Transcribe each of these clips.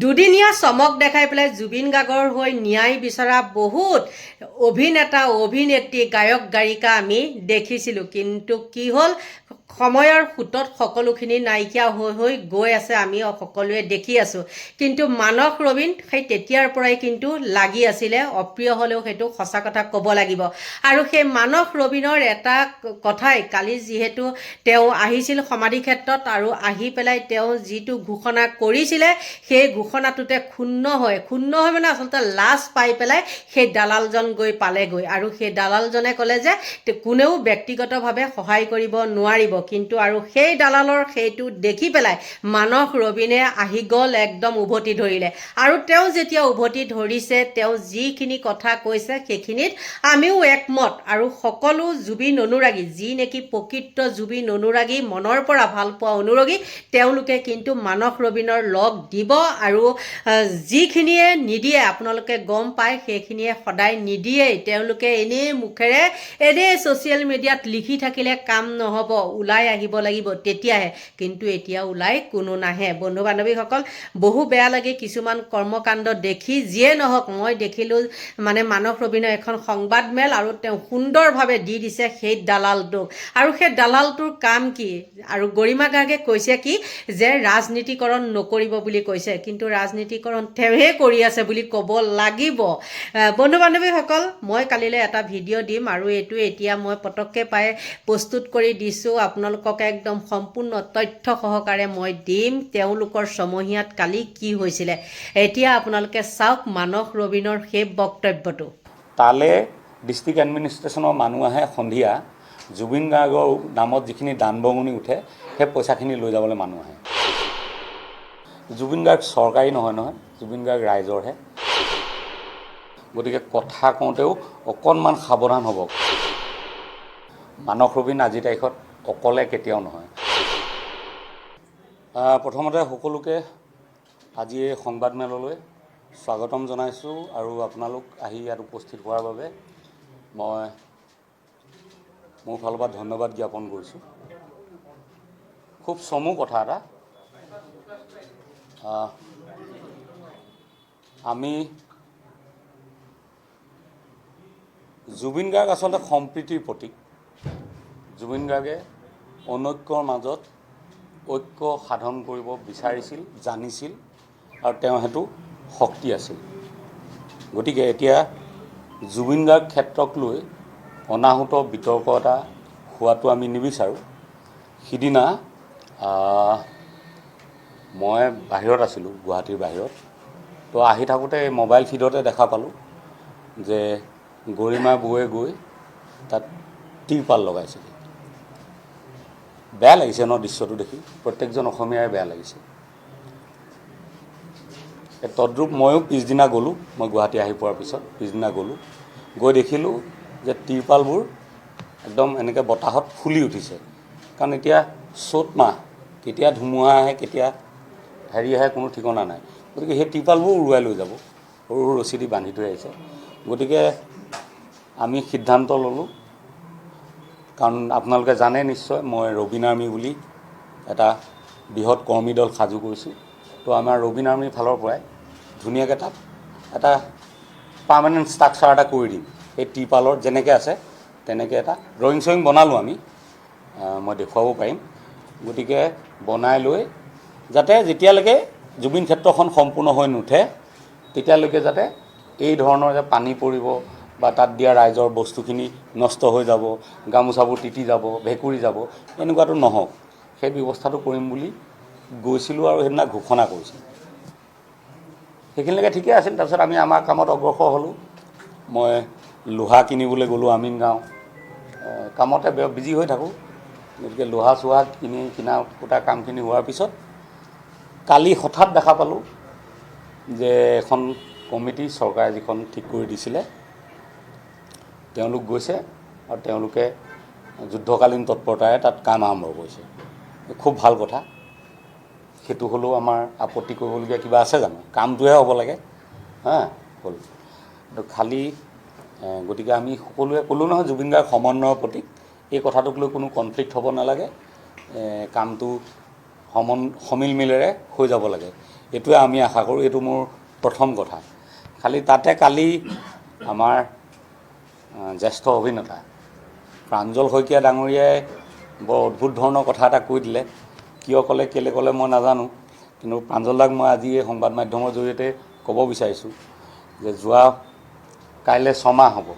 দুদিনীয়া চমক দেখাই পেলাই জুবিন গাৰ্গৰ হৈ ন্যায় বিচৰা বহুত অভিনেতা অভিনেত্ৰী গায়ক গায়িকা আমি দেখিছিলোঁ, কিন্তু কি হ'ল সময়ৰ সোঁতত সকলোখিনি নাইকিয়া হৈ হৈ গৈ আছে, আমি সকলোৱে দেখি আছোঁ। কিন্তু মানস ৰবীন সেই তেতিয়াৰ পৰাই কিন্তু লাগি আছিলে, অপ্ৰিয় হ'লেও সেইটো সঁচা কথা ক'ব লাগিব। আৰু সেই মানস ৰবীনৰ এটা কথাই কালি যিহেতু তেওঁ আহিছিল সমাধি ক্ষেত্ৰত আৰু আহি পেলাই তেওঁ যিটো ঘোষণা কৰিছিলে সেই ঘোষণাটোতে ক্ষুণ্ণ হয় মানে আচলতে লাজ পাই পেলাই সেই দালালজন গৈ পালেগৈ আৰু সেই দালালজনে ক'লে যে কোনেও ব্যক্তিগতভাৱে সহায় কৰিব নোৱাৰিব, কিন্তু আৰু সেই দালালৰ সেইটো দেখি পেলাই মানস ৰবীনে আহি গ'ল, একদম উভতি ধৰিলে। আৰু তেওঁ যেতিয়া উভতি ধৰিছে, তেওঁ যিখিনি কথা কৈছে সেইখিনিত আমিও একমত। আৰু সকলো জুবিন অনুৰাগী, যি নেকি প্ৰকৃত জুবিন অনুৰাগী, মনৰ পৰা ভাল পোৱা অনুৰাগী, তেওঁলোকে কিন্তু মানস ৰবীনৰ লগ দিব। আৰু যিখিনিয়ে নিদিয়ে আপোনালোকে গম পায়, সেইখিনিয়ে সদায় নিদিয়েই। তেওঁলোকে এনেই মুখেৰে এনেই ছ'চিয়েল মিডিয়াত লিখি থাকিলে কাম নহ'ব, ওলাই আহিব লাগিব তেতিয়াহে, কিন্তু এতিয়া ওলাই কোনো নাহে। বন্ধু বান্ধৱীসকল, বহু বেয়া লাগে কিছুমান কৰ্মকাণ্ড দেখি। যিয়ে নহওক, মই দেখিলোঁ মানে মানস ৰবীনৰ এখন সংবাদমেল আৰু তেওঁ সুন্দৰভাৱে দি দিছে সেই দালালটোক। আৰু সেই দালালটোৰ কাম কি? আৰু গৰিমা গাৰ্গে কৈছে কি যে ৰাজনীতিকৰণ নকৰিব বুলি কৈছে, কিন্তু ৰাজনীতিকৰণ তেওঁহে কৰি আছে বুলি ক'ব লাগিব। বন্ধু বান্ধৱীসকল, মই কালিলৈ এটা ভিডিঅ' দিম আৰু এইটো এতিয়া মই পটককৈ পাই প্ৰস্তুত কৰি দিছোঁ, আপোনালোকক একদম সম্পূৰ্ণ তথ্য সহকাৰে মই দিম তেওঁলোকৰ ছমহীয়াত কালি কি হৈছিলে। এতিয়া আপোনালোকে চাওক মানস ৰবীনৰ সেই বক্তব্যটো। তালে ডিষ্ট্ৰিক্ট এডমিনিষ্ট্ৰেশ্যনৰ মানুহ আহে সন্ধিয়া, জুবিন গাৰ্গৰ নামত যিখিনি দান বৰঙণি উঠে সেই পইচাখিনি লৈ যাবলৈ মানুহ আহে। জুবিন গাৰ্গ চৰকাৰী নহয়, জুবিন গাৰ্গ ৰাইজৰহে। গতিকে কথা কওঁতেও অকণমান সাৱধান হ'ব। মানস ৰবীন আজিৰ তাৰিখত অকলে কেতিয়াও নহয়। প্ৰথমতে সকলোকে আজি এই সংবাদমেললৈ স্বাগতম জনাইছোঁ আৰু আপোনালোক আহি ইয়াত উপস্থিত হোৱাৰ বাবে মই মোৰ ফালৰ পৰা ধন্যবাদ জ্ঞাপন কৰিছোঁ। খুব চমু কথা এটা, আমি জুবিন গাৰ্গ আচলতে সম্প্ৰীতিৰ প্ৰতীক। জুবিন গাৰ্গে অনৈক্যৰ মাজত ঐক্য সাধন কৰিব বিচাৰিছিল, জানিছিল আৰু তেওঁ সেইটো শক্তি আছিল। গতিকে এতিয়া জুবিন গাৰ্গ ক্ষেত্ৰক লৈ অনাহুত বিতৰ্ক এটা হোৱাটো আমি নিবিচাৰোঁ। সিদিনা মই বাহিৰত আছিলোঁ, গুৱাহাটীৰ বাহিৰত। তো আহি থাকোঁতে মোবাইল ফিডতে দেখা পালোঁ যে গৰিমা বৌয়ে গৈ তাত তিৰপাল লগাইছিল। বেয়া লাগিছে ন দৃশ্যটো দেখি, প্ৰত্যেকজন অসমীয়াই বেয়া লাগিছে। তদ্ৰূপ ময়ো পিছদিনা গ'লোঁ, মই গুৱাহাটী আহি পোৱাৰ পিছত পিছদিনা গ'লোঁ, গৈ দেখিলোঁ যে তিৰপালবোৰ একদম এনেকৈ বতাহত ফুলি উঠিছে। কাৰণ এতিয়া চ'ত মাহ, কেতিয়া ধুমুহা আহে কেতিয়া হেৰি আহে কোনো ঠিকনা নাই। গতিকে সেই তিৰপালবোৰ উৰুৱাই লৈ যাব, সৰু সৰু ৰছী দি বান্ধি থৈ আহিছে। গতিকে আমি সিদ্ধান্ত ল'লোঁ, কাৰণ আপোনালোকে জানে নিশ্চয় মই ৰবীন আৰ্মি বুলি এটা বৃহৎ কৰ্মী দল সাজু কৰিছোঁ। তো আমাৰ ৰবীন আৰ্মিৰ ফালৰ পৰাই ধুনীয়াকৈ তাত এটা পাৰ্মানেণ্ট ষ্ট্ৰাকচাৰ এটা কৰি দিম। এই তিৰপালৰ যেনেকৈ আছে তেনেকৈ এটা ড্ৰয়িং চয়িং বনালোঁ আমি, মই দেখুৱাব পাৰিম। গতিকে বনাই লৈ যাতে যেতিয়ালৈকে জুবিন ক্ষেত্ৰখন সম্পূৰ্ণ হৈ নুঠে তেতিয়ালৈকে যাতে এই ধৰণৰ যে পানী পৰিব বা তাত দিয়া ৰাইজৰ বস্তুখিনি নষ্ট হৈ যাব, গামোচাবোৰ তিতি যাব, ভেঁকুৰি যাব, এনেকুৱাটো নহওক, সেই ব্যৱস্থাটো কৰিম বুলি গৈছিলোঁ আৰু সেইদিনা ঘোষণা কৰিছিলোঁ। সেইখিনিলৈকে ঠিকে আছিল। তাৰপিছত আমি আমাৰ কামত অগ্ৰসৰ হ'লোঁ। মই লোহা কিনিবলৈ গ'লোঁ আমিনগাঁও, কামতে বিজি হৈ থাকোঁ। গতিকে লোহা চোহা কিনা কুটা কামখিনি হোৱাৰ পিছত কালি হঠাৎ দেখা পালোঁ যে এখন কমিটি চৰকাৰে যিখন ঠিক কৰি দিছিলে তেওঁলোক গৈছে আৰু তেওঁলোকে যুদ্ধকালীন তৎপৰতাৰে তাত কাম আৰম্ভ কৰিছে। খুব ভাল কথা। সেইটো হ'লেও আমাৰ আপত্তি কৰিবলগীয়া কিবা আছে জানো? কামটোহে হ'ব লাগে, হ'ল। খালি গতিকে আমি সকলোৱে ক'লোঁ নহয় জুবিন গাৰ্গ সমন্বয়ৰ প্ৰতীক, এই কথাটোক লৈ কোনো কনফ্লিক্ট হ'ব নালাগে, কামটো সমিল মিলেৰে হৈ যাব লাগে। এইটোৱে আমি আশা কৰোঁ। এইটো মোৰ প্ৰথম কথা। খালি তাতে কালি আমাৰ জ্যেষ্ঠ অভিনেতা প্ৰাঞ্জল শইকীয়া ডাঙৰীয়াই বৰ অদ্ভুত ধৰণৰ কথা এটা কৈ দিলে। কিয় ক'লে কেলৈ ক'লে মই নাজানো, কিন্তু প্ৰাঞ্জল দাক মই আজি এই সংবাদ মাধ্যমৰ জৰিয়তে ক'ব বিচাৰিছোঁ যে কাইলৈ 6 মাহ হ'ব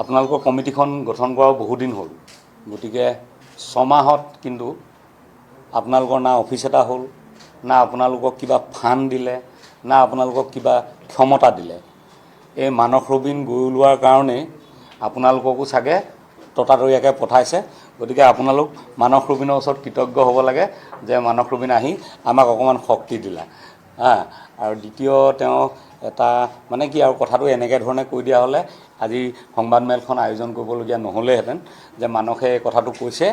আপোনালোকৰ কমিটিখন গঠন কৰাও বহুদিন হ'ল। গতিকে 6 মাহত কিন্তু আপোনালোকৰ না অফিচ এটা হ'ল, না আপোনালোকক কিবা ফাণ্ড দিলে, না আপোনালোকক কিবা ক্ষমতা দিলে। এই মানস ৰবীন গৈ ওলোৱাৰ কাৰণেই আপোনালোককো চাগে ততাতৈয়াকৈ পঠাইছে। গতিকে আপোনালোক মানস ৰবীনৰ ওচৰত কৃতজ্ঞ হ'ব লাগে যে মানস ৰবীন আহি আমাক অকণমান শক্তি দিলা। আৰু দ্বিতীয় তেওঁ এটা মানে কি আৰু কথাটো এনেকৈ ধৰণে কৈ দিয়া হ'লে আজি সংবাদমেলখন আয়োজন কৰিবলগীয়া নহ'লেহেঁতেন। যে মানসে এই কথাটো কৈছে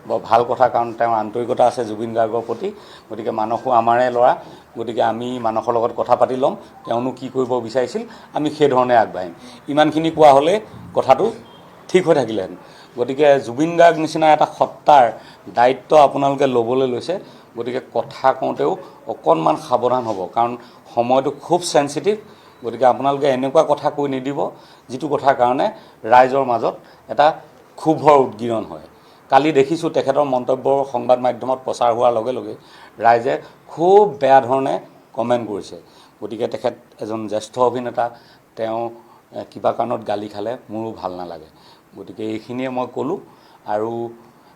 বৰ ভাল কথা, কাৰণ তেওঁৰ আন্তৰিকতা আছে জুবিন গাৰ্গৰ প্ৰতি। গতিকে মানসো আমাৰে ল'ৰা, গতিকে আমি মানসৰ লগত কথা পাতি ল'ম, তেওঁনো কি কৰিব বিচাৰিছিল, আমি সেইধৰণে আগবাঢ়িম। ইমানখিনি কোৱা হ'লে কথাটো ঠিক হৈ থাকিলেহেঁতেন। গতিকে জুবিন গাৰ্গ নিচিনা এটা সত্তাৰ দায়িত্ব আপোনালোকে ল'বলৈ লৈছে। গতিকে কথা কওঁতেও অকণমান সাৱধান হ'ব, কাৰণ সময়টো খুব চেঞ্চিটিভ। গতিকে আপোনালোকে এনেকুৱা কথা কৈ নিদিব যিটো কথাৰ কাৰণে ৰাইজৰ মাজত এটা ক্ষোভৰ উদ্গীৰণ হয়। কালি দেখিছোঁ তেখেতৰ মন্তব্য সংবাদ মাধ্যমত প্ৰচাৰ হোৱাৰ লগে লগে ৰাইজে খুব বেয়া ধৰণে কমেণ্ট কৰিছে। গতিকে তেখেত এজন জ্যেষ্ঠ অভিনেতা, তেওঁ কিবা কাৰণত গালি খালে মোৰো ভাল নালাগে। গতিকে এইখিনিয়ে মই ক'লোঁ। আৰু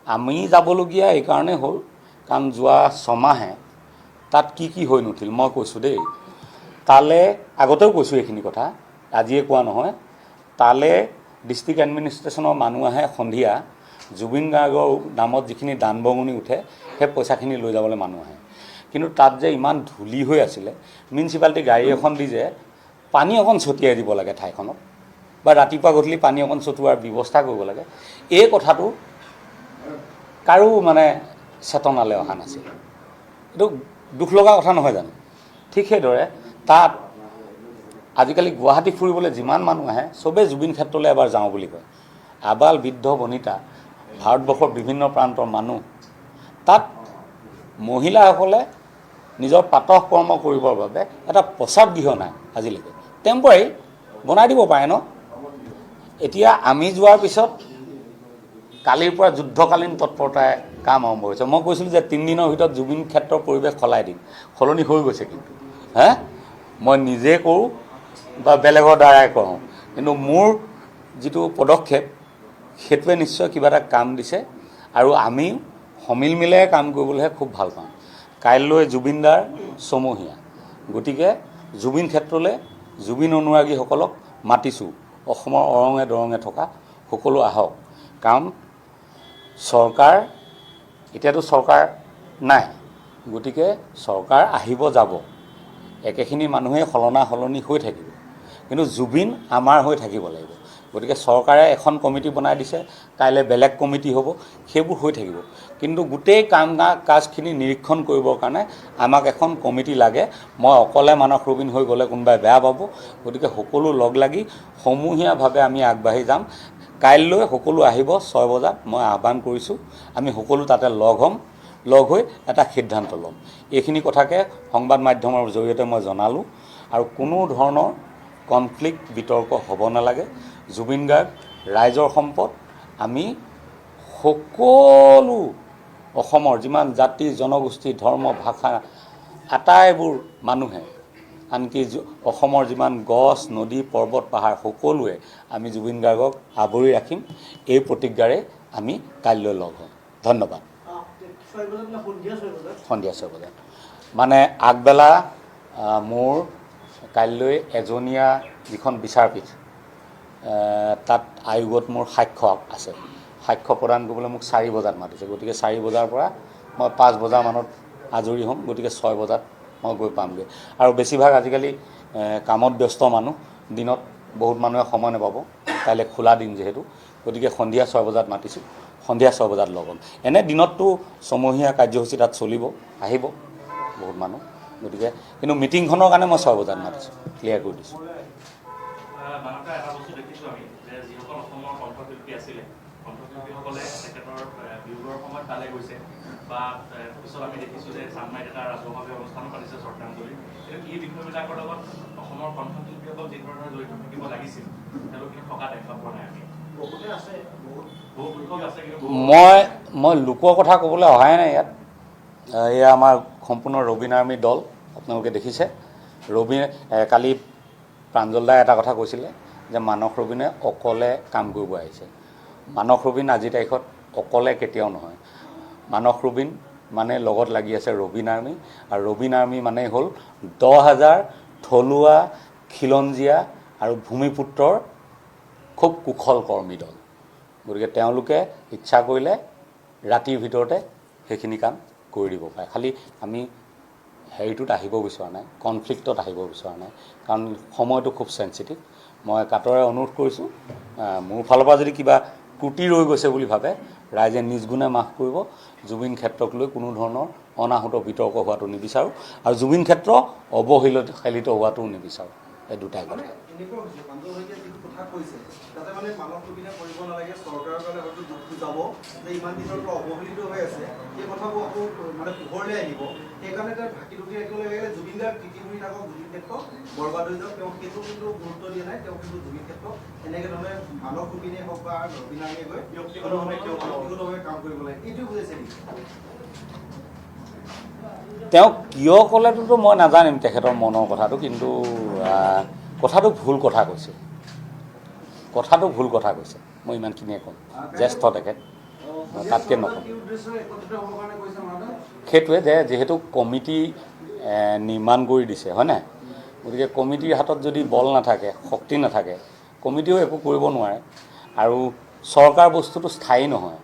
আমি যাবলগীয়া এইকাৰণেই হ'ল কাৰণ যোৱা 6 মাহে তাত কি কি হৈ নুঠিল মই কৈছোঁ দেই। তালে আগতেও কৈছোঁ এইখিনি কথা, আজিয়ে কোৱা নহয়। তালে ডিষ্ট্ৰিক্ট এডমিনিষ্ট্ৰেশ্যনৰ মানুহ আহে সন্ধিয়া, জুবিন গাৰ্গৰ নামত যিখিনি দান বৰঙণি উঠে সেই পইচাখিনি লৈ যাবলৈ মানুহ আহে। কিন্তু তাত যে ইমান ধূলি হৈ আছিলে, মিউনিচিপালিটি গাড়ী এখন দি যে পানী অকণ ছটিয়াই দিব লাগে ঠাইখনত, বা ৰাতিপুৱা গধূলি পানী অকণ ছটিওৱাৰ ব্যৱস্থা কৰিব লাগে, এই কথাটো কাৰো মানে চেতনালৈ অহা নাছিল। এইটো দুখ লগা কথা নহয় জানো? ঠিক সেইদৰে তাত আজিকালি গুৱাহাটী ফুৰিবলৈ যিমান মানুহ আহে চবেই জুবিন ক্ষেত্ৰলৈ এবাৰ যাওঁ বুলি কয়। আবাল বৃদ্ধ বনিতা, ভাৰতবৰ্ষৰ বিভিন্ন প্ৰান্তৰ মানুহ। তাত মহিলাসকলে নিজৰ প্ৰাতঃ কৰ্ম কৰিবৰ বাবে এটা প্ৰস্ৰাৱ গৃহ নাই আজিলৈকে। টেম্পৰাৰী বনাই দিব পাৰে ন? এতিয়া আমি যোৱাৰ পিছত কালিৰ পৰা যুদ্ধকালীন তৎপৰতাই কাম আৰম্ভ হৈছে। মই কৈছিলোঁ যে 3 দিনৰ ভিতৰত জুবিন ক্ষেত্ৰৰ পৰিৱেশ সলাই দিম। সলনি হৈ গৈছে কিন্তু মই নিজে কৰোঁ বা বেলেগৰ দ্বাৰাই কৰোঁ, কিন্তু মোৰ যিটো পদক্ষেপ সেইটোৱে নিশ্চয় কিবা এটা কাম দিছে। আৰু আমি সমিল মিলাই কাম কৰিবলৈহে খুব ভাল পাওঁ। কাইলৈ জুবিনদাৰ ছমহীয়া, গতিকে জুবিন ক্ষেত্ৰলৈ জুবিন অনুৰাগীসকলক মাতিছোঁ। অসমৰ অৰঙে দৰঙে থকা সকলো আহক, কাৰণ চৰকাৰ এতিয়াতো চৰকাৰ নাই। গতিকে চৰকাৰ আহিব যাব, একেখিনি মানুহে সলনি হৈ থাকিব, কিন্তু জুবিন আমাৰ হৈ থাকিব লাগিব। গতিকে চৰকাৰে এখন কমিটি বনাই দিছে, কাইলৈ বেলেগ কমিটি হ'ব, সেইবোৰ হৈ থাকিব। কিন্তু গোটেই কাজখিনি নিৰীক্ষণ কৰিবৰ কাৰণে আমাক এখন কমিটি লাগে। মই অকলে মানস ৰবীন হৈ গ'লে কোনোবাই বেয়া পাব। গতিকে সকলো লগ লাগি সমূহীয়াভাৱে আমি আগবাঢ়ি যাম। কাইলৈ সকলো আহিব 6 বজাত, মই আহ্বান কৰিছোঁ। আমি সকলো তাতে লগ হ'ম, লগ হৈ এটা সিদ্ধান্ত ল'ম। এইখিনি কথাকে সংবাদ মাধ্যমৰ জৰিয়তে মই জনালোঁ। আৰু কোনো ধৰণৰ কনফ্লিক্ট বিতৰ্ক হ'ব নালাগে। জুবিন গাৰ্গ ৰাইজৰ সম্পদ। আমি সকলো অসমৰ যিমান জাতি জনগোষ্ঠী ধৰ্ম ভাষা আটাইবোৰ মানুহে, আনকি অসমৰ যিমান গছ নদী পৰ্বত পাহাৰ সকলোৱে আমি জুবিন গাৰ্গক আৱৰি ৰাখিম। এই প্ৰতিজ্ঞাৰে আমি কাইলৈ লগ হ'ম। ধন্যবাদ। সন্ধিয়া 6 বজাত মানে আগবেলা মোৰ কাইলৈ এজনীয়া যিখন বিচাৰপীঠ, তাত আয়োগত মোৰ সাক্ষ্য আছে। সাক্ষ্য প্ৰদান কৰিবলৈ মোক 4 বজাত মাতিছে। গতিকে 4 বজাৰ পৰা মই 5 বজামানত আজৰি হ'ম। গতিকে 6 বজাত মই গৈ পামগৈ। আৰু বেছিভাগ আজিকালি কামত ব্যস্ত মানুহ, দিনত বহুত মানুহে সময় নাপাব, কাইলৈ খোলা দিন যিহেতু। গতিকে সন্ধিয়া 6 বজাত মাতিছোঁ, সন্ধিয়া 6 বজাত লগ হ'ম। এনে দিনততো ছমহীয়া কাৰ্যসূচী তাত চলিব, আহিব বহুত মানুহ। গতিকে কিন্তু মিটিংখনৰ কাৰণে মই 6 বজাত মাতিছোঁ, ক্লিয়াৰ কৰি দিছোঁ। এটা বস্তু দেখিছোঁ আমি যে যিসকল অসমৰ কণ্ঠশিল্পী আছিলে, কণ্ঠশিল্পীসকলে তেখেতৰ বিয়োগৰ সময়ত তালৈ গৈছে, বা পিছত আমি দেখিছোঁ যে চানমাৰীত এটা ৰাজহুৱাভাৱে অনুষ্ঠানো পাতিছে শ্ৰদ্ধাঞ্জলি। কিন্তু এই বিষয়বিলাকৰ লগত অসমৰ কণ্ঠশিল্পীসকল যি ধৰণে জড়িত থাকিব লাগিছিল তেওঁলোক কিন্তু থকা দেখা পোৱা নাই আমি। বহুতে আছে, বহুত লোক আছে, কিন্তু মই লোকৰ কথা ক'বলৈ অহাই নাই ইয়াত। এয়া আমাৰ সম্পূৰ্ণ ৰবীন আৰ্মী দল, আপোনালোকে দেখিছে। কালি প্ৰাঞ্জল দাই এটা কথা কৈছিলে যে মানস ৰবীনে অকলে কাম কৰিব আহিছে। মানস ৰবীন আজিৰ তাৰিখত অকলে কেতিয়াও নহয়। মানস ৰবীন মানে লগত লাগি আছে ৰবীন আৰ্মী, আৰু ৰবীন আৰ্মী মানে হ'ল 10,000 থলুৱা, খিলঞ্জীয়া আৰু ভূমিপুত্ৰৰ খুব কুশল কৰ্মী দল। গতিকে তেওঁলোকে ইচ্ছা কৰিলে ৰাতিৰ ভিতৰতে সেইখিনি কাম কৰি দিব পাৰে। খালি আমি হেৰিটোত আহিব বিচৰা নাই, কনফ্লিক্টত আহিব বিচৰা নাই, কাৰণ সময়টো খুব চেঞ্চিটিভ। মই কাটৰে অনুৰোধ কৰিছোঁ, মোৰ ফালৰ পৰা যদি কিবা ত্ৰুটি ৰৈ গৈছে বুলি ভাবে ৰাইজে নিজ গুণে মাফ কৰিব। জুবিন ক্ষেত্ৰক লৈ কোনো ধৰণৰ অনাহুত বিতৰ্ক হোৱাটো নিবিচাৰোঁ, আৰু জুবিন ক্ষেত্ৰ অৱহেলিত হোৱাটোও নিবিচাৰোঁ। এই দুটাই কথা। তাতে মানে মানস ৰবীনে কৰিব নালাগে, চৰকাৰৰ কাৰণে হয়তো দুখটো যাব যে ইমান দিনৰ পৰা অৱহেলিত হৈ আছে, সেই কথাবোৰ আকৌ মানে পোহৰলৈ আহিব। সেইকাৰণে তাৰ ঢাকি ঢুকি ৰাখিব লাগে। জুবিন গাৰ্গ কৃতি হৈ থাকক, জুবিন ক্ষেত্ৰ বৰবাদ হৈ যাওক, তেওঁ সেইটো কিন্তু গুৰুত্ব দিয়া নাই। তেওঁ কিন্তু জুবিন ক্ষেত্ৰ এনেকৈ ধৰণে মানস ৰবীনে হওক বা ৰবীন আৰ্মীয়ে গৈ ব্যক্তিগতভাৱে কাম কৰিব লাগে, এইটোৱে বুজাইছে নেকি? তেওঁ কিয় ক'লেটোতো মই নাজানিম তেখেতৰ মনৰ কথাটো, কিন্তু কথাটো ভুল কথা কৈছে। মই ইমানখিনিয়ে ক'ম। জ্যেষ্ঠ তেখেত, তাতকৈ নক'ম। সেইটোৱে যে যিহেতু কমিটি নিৰ্মাণ কৰি দিছে, হয় নাই? গতিকে কমিটিৰ হাতত যদি বল নাথাকে, শক্তি নাথাকে, কমিটিও একো কৰিব নোৱাৰে। আৰু চৰকাৰ বস্তুটো স্থায়ী নহয়।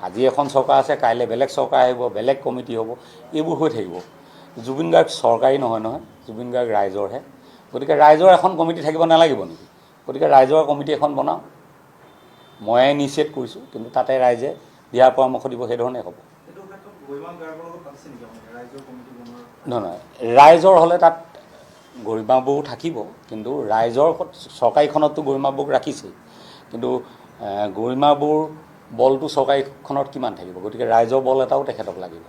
আজি এখন চৰকাৰ আছে, কাইলৈ বেলেগ চৰকাৰ আহিব, বেলেগ কমিটি হ'ব, এইবোৰ হৈ থাকিব। জুবিন গাৰ্গ চৰকাৰী নহয়, জুবিন গাৰ্গ ৰাইজৰহে। গতিকে ৰাইজৰ এখন কমিটি থাকিব নালাগিব নেকি? গতিকে ৰাইজৰ কমিটি এখন বনাওঁ। ময়ে ইনিচিয়েট কৰিছোঁ, কিন্তু তাতে ৰাইজে দিহাৰ পৰামৰ্শ দিব, সেইধৰণে হ'ব। নহয়, ৰাইজৰ হ'লে তাত গৰিমা বৌ থাকিব, কিন্তু ৰাইজৰ চৰকাৰীখনততো গৰিমা বৌক ৰাখিছেই, কিন্তু গৰিমা বৌৰ বলটো চৰকাৰীখনত কিমান থাকিব? গতিকে ৰাইজৰ বল এটাও তেখেতক লাগিব।